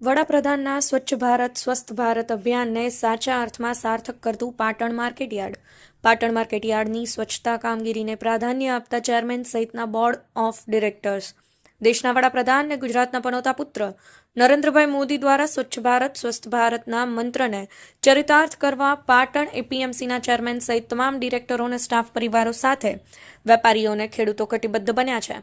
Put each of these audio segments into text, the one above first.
વડાપ્રધાનના સ્વચ્છ ભારત સ્વસ્થ ભારત અભિયાનને સાચા અર્થમાં સાર્થક કરતું પાટણ માર્કેટયાર્ડ. પાટણ માર્કેટયાર્ડની સ્વચ્છતા કામગીરીને પ્રાધાન્ય આપતા ચેરમેન સહિતના બોર્ડ ઓફ ડિરેક્ટર્સ. દેશના વડાપ્રધાન અને ગુજરાતના પનોતા પુત્ર નરેન્દ્રભાઈ મોદી દ્વારા સ્વચ્છ ભારત સ્વસ્થ ભારતના મંત્રને ચરિતાર્થ કરવા પાટણ એપીએમસીના ચેરમેન સહિત તમામ ડિરેક્ટરો અને સ્ટાફ પરિવારો સાથે વેપારીઓ અને ખેડૂતો કટિબદ્ધ બન્યા છે.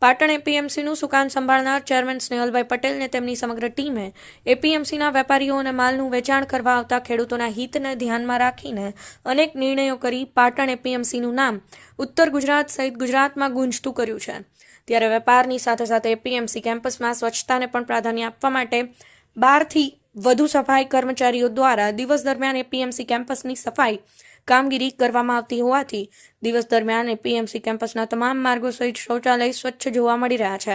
પાટણ એપીએમસીનું સુકાન સંભાળનાર ચેરમેન સ્નેહલભાઈ પટેલને તેમની સમગ્ર ટીમે એપીએમસીના વેપારીઓ અને માલનું વેચાણ કરવા આવતા ખેડૂતોના હિતને ધ્યાનમાં રાખીને અનેક નિર્ણયો કરી પાટણ એપીએમસીનું નામ ઉત્તર ગુજરાત સહિત ગુજરાતમાં ગુંજતું કર્યું છે. ત્યારે વેપારની સાથે સાથે એપીએમસી કેમ્પસમાં સ્વચ્છતાને પણ પ્રાધાન્ય આપવા માટે 12થી વધુ સફાઈ કર્મચારીઓ દ્વારા દિવસ દરમિયાન એપીએમસી કેમ્પસની સફાઈ કામગીરી કરવામાં આવતી હોવાથી દિવસ દરમિયાન એપીએમસી કેમ્પસના તમામ માર્ગો સહિત શૌચાલય સ્વચ્છ જોવા મળી રહ્યા છે.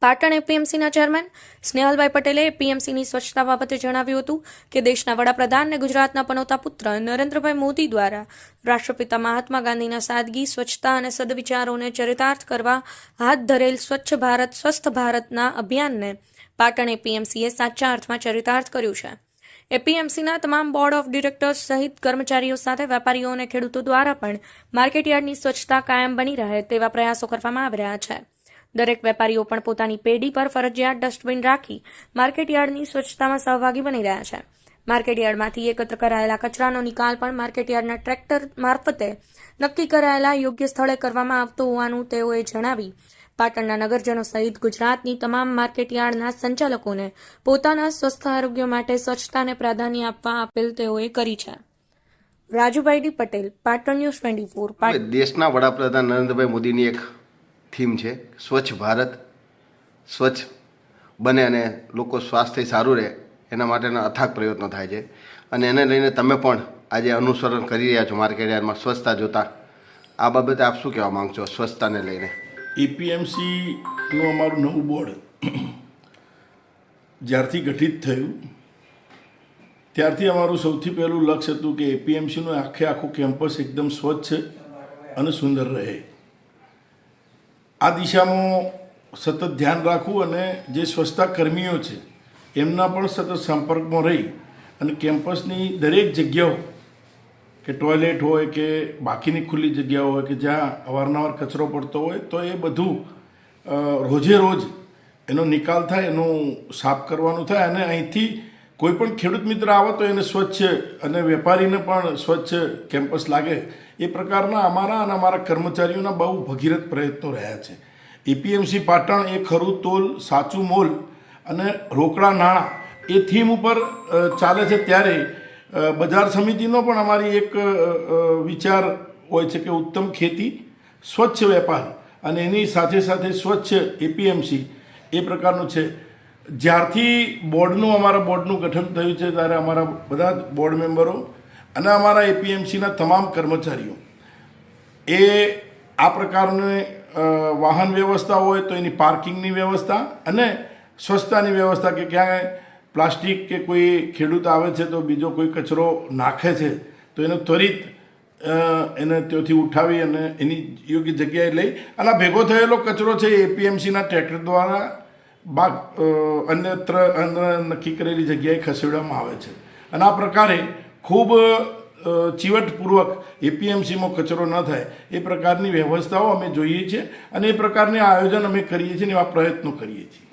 પાટણ એપીએમસીના ચેરમેન સ્નેહલભાઈ પટેલે એપીએમસીની સ્વચ્છતા બાબતે જણાવ્યું હતું કે દેશના વડાપ્રધાન અને ગુજરાતના પનોતા પુત્ર નરેન્દ્રભાઈ મોદી દ્વારા રાષ્ટ્રપિતા મહાત્મા ગાંધીના સાદગી, સ્વચ્છતા અને સદવિચારોને ચરિતાર્થ કરવા હાથ ધરેલ સ્વચ્છ ભારત સ્વસ્થ ભારતના અભિયાનને પાટણ એપીએમસીએ સાચા અર્થમાં ચરિતાર્થ કર્યું છે. એપીએમસીના તમામ બોર્ડ ઓફ ડિરેક્ટર્સ સહિત કર્મચારીઓ સાથે વેપારીઓ અને ખેડૂતો દ્વારા પણ માર્કેટયાર્ડની સ્વચ્છતા કાયમ બની રહે તેવા પ્રયાસો કરવામાં આવી રહ્યા છે. દરેક વેપારીઓ પણ પોતાની પેઢી પર ફરજિયાત ડસ્ટબિન રાખી માર્કેટયાર્ડની સ્વચ્છતામાં સહભાગી બની રહ્યા છે. માર્કેટયાર્ડમાંથી એકત્ર કરાયેલા કચરાનો નિકાલ પણ માર્કેટયાર્ડના ટ્રેક્ટર મારફતે નક્કી કરાયેલા યોગ્ય સ્થળે કરવામાં આવતો હોવાનું તેઓએ જણાવી પાટણના નગરજનો સહિત ગુજરાતની તમામ માર્કેટયાર્ડના સંચાલકોને પોતાના સ્વસ્થ આરોગ્ય માટે સ્વચ્છતાને પ્રાધાન્ય આપવા અપીલ તેઓએ કરી છે. Rajubhai D Patel, Patan news 24. દેશના વડાપ્રધાન નરેન્દ્રભાઈ મોદીની એક થીમ છે સ્વચ્છ ભારત સ્વચ્છ બને અને લોકો સ્વાસ્થ્ય સારું રહે એના માટેના અથાગ પ્રયત્નો થાય છે અને એને લઈને તમે પણ આજે અનુસરણ કરી રહ્યા છો માર્કેટયાર્ડમાં સ્વચ્છતા જોતા. આ બાબતે આપ શું કહેવા માંગશો સ્વચ્છતાને લઈને? એપીએમસીનું અમારું નવું બોર્ડ જ્યારથી ગઠિત થયું ત્યારથી અમારું સૌથી પહેલું લક્ષ્ય હતું કે એપીએમસીનું આખું કેમ્પસ એકદમ સ્વચ્છ અને સુંદર રહે. આ દિશામાં સતત ધ્યાન રાખવું અને જે સ્વચ્છતા કર્મીઓ છે એમના પણ સતત સંપર્કમાં રહી અને કેમ્પસની દરેક જગ્યાઓ કે ટોયલેટ હોય કે બાકીની ખુલ્લી જગ્યાઓ હોય કે જ્યાં અવારનવાર કચરો પડતો હોય તો એ બધું રોજે રોજ એનો નિકાલ થાય, એનું સાફ કરવાનું થાય અને અહીંથી કોઈ પણ ખેડૂત મિત્ર આવે તો એને સ્વચ્છ અને વેપારીને પણ સ્વચ્છ કેમ્પસ લાગે એ પ્રકારના અમારા અને અમારા કર્મચારીઓના બહુ ભગીરથ પ્રયત્નો રહ્યા છે. એપીએમસી પાટણ એ ખરું તોલ સાચું મોલ અને રોકડા નાણાં એ થીમ ઉપર ચાલે છે. ત્યારે બજાર સમિતિનો પણ અમારી એક વિચાર હોય છે કે ઉત્તમ ખેતી, સ્વચ્છ વેપાર અને એની સાથે સાથે સ્વચ્છ એપીએમસી એ પ્રકારનું છે. જ્યારથી અમારા બોર્ડનું ગઠન થયું છે ત્યારે અમારા બધા જ બોર્ડ મેમ્બરો અને અમારા એપીએમસીના તમામ કર્મચારીઓ એ આ પ્રકારની વાહન વ્યવસ્થા હોય તો એની પાર્કિંગની વ્યવસ્થા અને સ્વચ્છતાની વ્યવસ્થા કે ક્યાંય પ્લાસ્ટિક કે કોઈ ખેડૂત આવે છે તો બીજો કોઈ કચરો નાખે છે તો એને ત્વરિત એને ત્યાંથી ઉઠાવી અને એની યોગ્ય જગ્યાએ લઈ અને આ ભેગો થયેલો કચરો છે એપીએમસીના ટ્રેક્ટર દ્વારા અન્યત્ર નક્કી કરેલી જગ્યાએ ખસેડવામાં આવે છે. અને આ પ્રકારે ખૂબ ચીવટપૂર્વક એપીએમસીમાં કચરો ન થાય એ પ્રકારની વ્યવસ્થાઓ અમે જોઈએ છીએ અને એ પ્રકારની આયોજન અમે કરીએ છીએ અને એવા પ્રયત્નો કરીએ છીએ.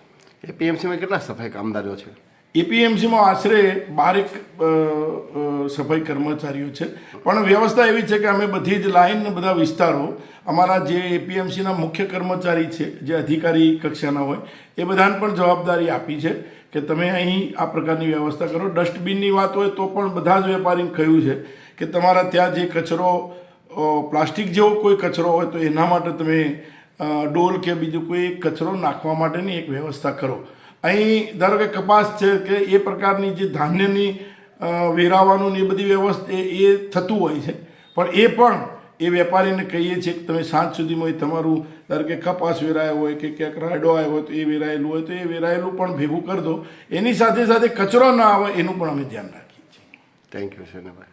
એપીએમસીમાં કેટલા સફાઈ કામદારો છે? એપીએમસીમાં આશરે 12 સફાઈ કર્મચારીઓ છે પણ વ્યવસ્થા એવી છે કે અમે બધી જ લાઈન બધા વિસ્તારો અમારા જે એપીએમસીના મુખ્ય કર્મચારી છે જે અધિકારી કક્ષાના હોય એ બધાને પણ જવાબદારી આપી છે કે તમે અહીં આ પ્રકારની વ્યવસ્થા કરો. ડસ્ટબિનની વાત હોય તો પણ બધા જ વેપારીને કહ્યું છે કે તમારા ત્યાં જે કચરો પ્લાસ્ટિક જેવો કોઈ કચરો હોય તો એના માટે તમે ડોલ કે બીજું કોઈ કચરો નાખવા માટેની એક વ્યવસ્થા કરો. અહીં ધારો કે કપાસ છે કે એ પ્રકારની જે ધાન્યની વેરાવાનું ને એ બધી વ્યવસ્થા એ થતું હોય છે પણ એ પણ એ વેપારીને કહીએ છીએ કે તમે સાંજ સુધીમાં તમારું ધારો કે કપાસ વેરાયો હોય કે ક્યાંક રાયડો આવ્યો હોય તો એ વેરાયેલું હોય તો એ વેરાયેલું પણ ભેગું કરી દો. એની સાથે સાથે કચરો ના આવે એનું પણ અમે ધ્યાન રાખીએ છીએ. Thank you શેનાભાઈ.